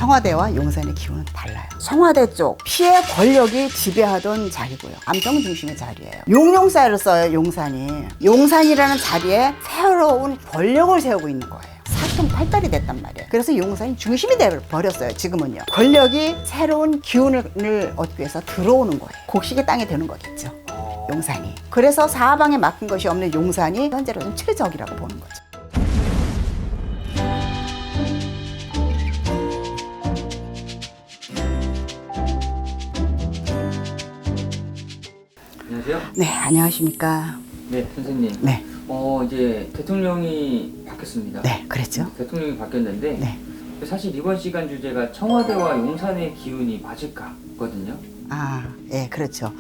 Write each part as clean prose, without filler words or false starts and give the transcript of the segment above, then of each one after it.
청와대와 용산의 기운은 달라요. 청와대 쪽 피해 권력이 지배하던 자리고요. 남성 중심의 자리예요. 용용사를 써요. 용산이. 용산이라는 자리에 새로운 권력을 세우고 있는 거예요. 사통팔달이 됐단 말이에요. 그래서 용산이 중심이 돼버렸어요. 지금은요. 권력이 새로운 기운을 얻기 위해서 들어오는 거예요. 곡식의 땅이 되는 거겠죠. 용산이. 그래서 사방에 막힌 것이 없는 용산이 현재로는 최적이라고 보는 거죠. 안녕하세요. 네, 안녕하십니까. 네, 선생님. 네. 이제 대통령이 바뀌었습니다. 네, 그랬죠. 대통령이 바뀌었는데 네. 사실 이번 시간 주제가 청와대와 용산의 기운이 맞을까거든요. 아, 예, 그렇죠.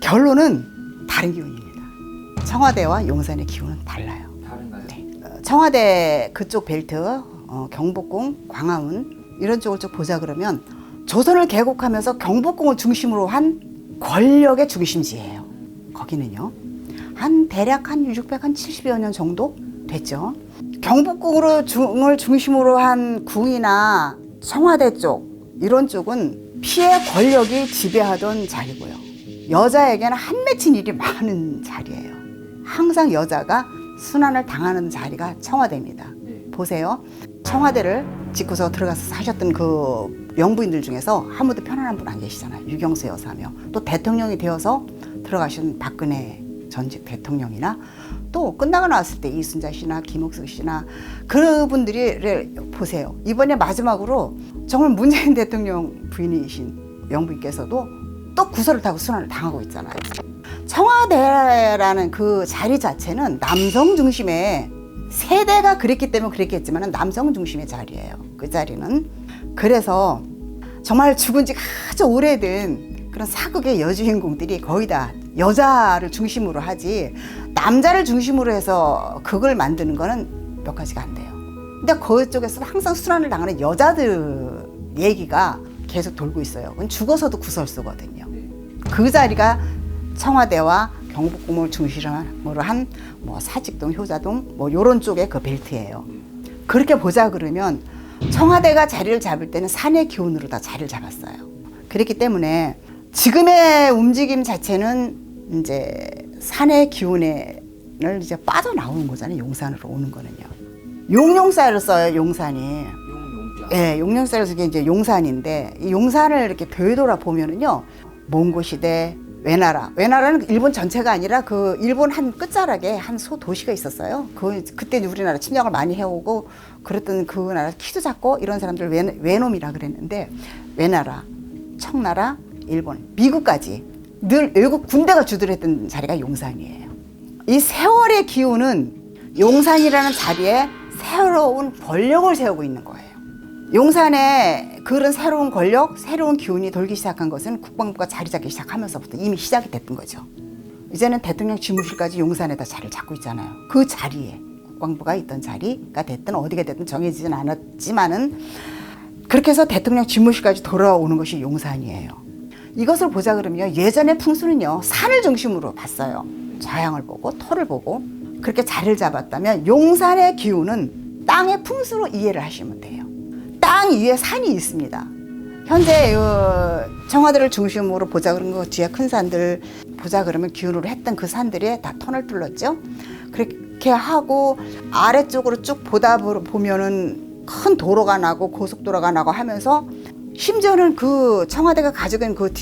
결론은 다른 기운입니다. 청와대와 용산의 기운은 달라요. 다른가요? 네. 청와대 그쪽 벨트, 경복궁, 광화문 이런 쪽을 쭉 보자 그러면 조선을 개국하면서 경복궁을 중심으로 한 권력의 중심지예요. 거기는요. 대략 한 670여 년 정도 됐죠. 경복궁을 중심으로 한 궁이나 청와대 쪽 이런 쪽은 피해 권력이 지배하던 자리고요. 여자에게는 한 맺힌 일이 많은 자리예요. 항상 여자가 순환을 당하는 자리가 청와대입니다. 네. 보세요. 청와대를 짓고서 들어가서 사셨던 그 영부인들 중에서 아무도 편안한 분 안 계시잖아요. 유경수 여사며 또 대통령이 되어서 들어가신 박근혜 전직 대통령이나 또 끝나고 나왔을 때 이순자 씨나 김옥숙 씨나 그분들이 보세요. 이번에 마지막으로 정말 문재인 대통령 부인이신 영부인께서도 또 구설을 타고 순환을 당하고 있잖아요. 청와대라는 그 자리 자체는 남성 중심의 세대가 그랬기 때문에 그랬겠지만 남성 중심의 자리예요. 그 자리는. 그래서 정말 죽은 지 아주 오래된 그런 사극의 여주인공들이 거의 다 여자를 중심으로 하지 남자를 중심으로 해서 극을 만드는 거는 몇 가지가 안 돼요. 근데 그쪽에서 항상 순환을 당하는 여자들 얘기가 계속 돌고 있어요. 그건 죽어서도 구설수거든요. 그 자리가 청와대와 경복궁을 중심으로 한 뭐 사직동, 효자동 뭐 요런 쪽의 그 벨트예요. 그렇게 보자 그러면 청와대가 자리를 잡을 때는 산의 기운으로 다 자리를 잡았어요. 그렇기 때문에 지금의 움직임 자체는 이제 산의 기운을 이제 빠져나오는 거잖아요. 용산으로 오는 거는요. 용용사를 써요. 용산이. 용용자. 예, 용용사를 쓰게 이제 용산인데 이 용산을 이렇게 되돌아 보면은요. 몽고 시대 외나라는 일본 전체가 아니라 그 일본 한 끝자락에 한 소도시가 있었어요. 그때 우리나라 침략을 많이 해오고 그랬던 그 나라 키도 작고 이런 사람들 외놈이라 그랬는데 외나라, 청나라, 일본, 미국까지 늘 외국 군대가 주둔했던 자리가 용산이에요. 이 세월의 기운은 용산이라는 자리에 새로운 권력을 세우고 있는 거예요. 용산에 그런 새로운 권력, 새로운 기운이 돌기 시작한 것은 국방부가 자리 잡기 시작하면서부터 이미 시작이 됐던 거죠. 이제는 대통령 집무실까지 용산에다 자리를 잡고 있잖아요. 그 자리에 국방부가 있던 자리가 됐든 어디가 됐든 정해지진 않았지만은 그렇게 해서 대통령 집무실까지 돌아오는 것이 용산이에요. 이것을 보자 그러면 예전의 풍수는요. 산을 중심으로 봤어요. 좌향을 보고 토를 보고 그렇게 자리를 잡았다면 용산의 기운은 땅의 풍수로 이해를 하시면 돼요. 땅 위에 산이 있습니다. 현재 청와대를 중심으로 보자 그런 거 뒤에 큰 산들 보자 그러면 기운으로 했던 그 산들이 다 터널 뚫렸죠. 그렇게 하고 아래쪽으로 쭉 보다 보면은 큰 도로가 나고 고속도로가 나고 하면서 심지어는 그 청와대가 가지고 있는 그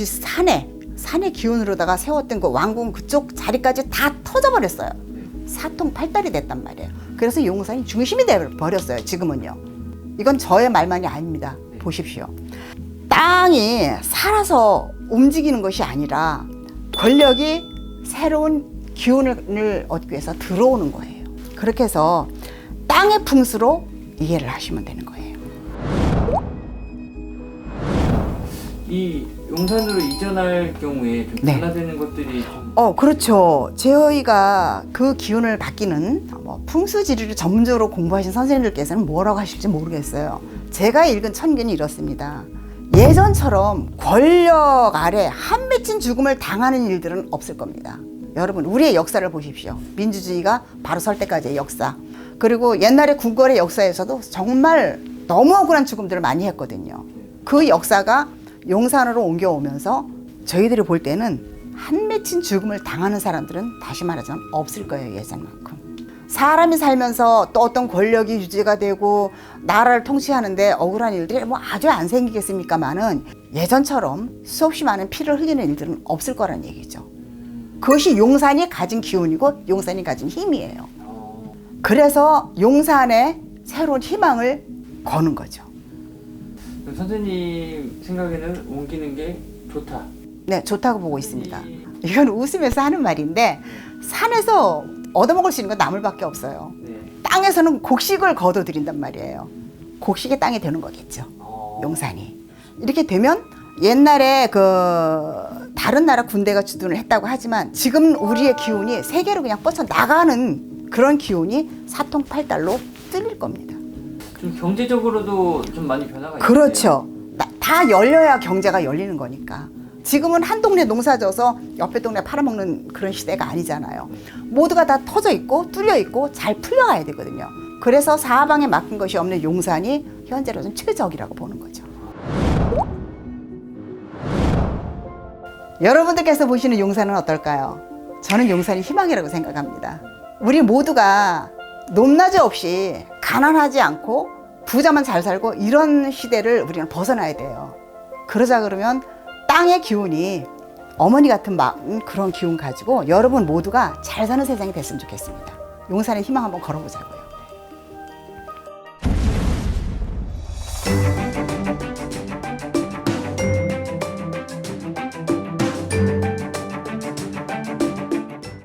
산의 기운으로다가 세웠던 그 왕궁 그쪽 자리까지 다 터져버렸어요. 사통팔달이 됐단 말이에요. 그래서 용산이 중심이 돼버렸어요. 지금은요. 이건 저의 말만이 아닙니다. 보십시오. 땅이 살아서 움직이는 것이 아니라 권력이 새로운 기운을 얻기 위해서 들어오는 거예요. 그렇게 해서 땅의 풍수로 이해를 하시면 되는 거예요. 이 용산으로 이전할 경우에 좀 네. 변화되는 것들이 좀 그렇죠. 저희가 그 기운을 받기는 풍수지리를 전문적으로 공부하신 선생님들께서는 뭐라고 하실지 모르겠어요. 제가 읽은 천기는 이렇습니다. 예전처럼 권력 아래 한 맺힌 죽음을 당하는 일들은 없을 겁니다. 여러분 우리의 역사를 보십시오. 민주주의가 바로 설 때까지의 역사. 그리고 옛날의 궁궐의 역사에서도 정말 너무 억울한 죽음들을 많이 했거든요. 그 역사가 용산으로 옮겨오면서 저희들이 볼 때는 한 맺힌 죽음을 당하는 사람들은 다시 말하자면 없을 거예요, 예전만큼. 사람이 살면서 또 어떤 권력이 유지가 되고 나라를 통치하는데 억울한 일들이 뭐 아주 안 생기겠습니까마는 예전처럼 수없이 많은 피를 흘리는 일들은 없을 거란 얘기죠. 그것이 용산이 가진 기운이고 용산이 가진 힘이에요. 그래서 용산에 새로운 희망을 거는 거죠. 그럼 선생님 생각에는 옮기는 게 좋다. 네, 좋다고 보고 있습니다. 이건 웃으면서 하는 말인데 산에서 얻어먹을 수 있는 건 나물밖에 없어요. 네. 땅에서는 곡식을 거둬들인단 말이에요. 곡식의 땅이 되는 거겠죠. 용산이. 이렇게 되면 옛날에 그 다른 나라 군대가 주둔을 했다고 하지만 지금 우리의 기운이 세계로 그냥 뻗쳐 나가는 그런 기운이 사통팔달로 뚫릴 겁니다. 좀 경제적으로도 좀 많이 변화가 있어요. 그렇죠. 다 열려야 경제가 열리는 거니까. 지금은 한 동네 농사 져서 옆에 동네 팔아먹는 그런 시대가 아니잖아요. 모두가 다 터져 있고 뚫려 있고 잘 풀려가야 되거든요. 그래서 사방에 막힌 것이 없는 용산이 현재로서는 최적이라고 보는 거죠. 여러분들께서 보시는 용산은 어떨까요? 저는 용산이 희망이라고 생각합니다. 우리 모두가 높낮이 없이 가난하지 않고 부자만 잘 살고 이런 시대를 우리는 벗어나야 돼요. 그러자 그러면 땅의 기운이 어머니 같은 그런 기운 가지고 여러분 모두가 잘 사는 세상이 됐으면 좋겠습니다. 용산의 희망 한번 걸어보자고요.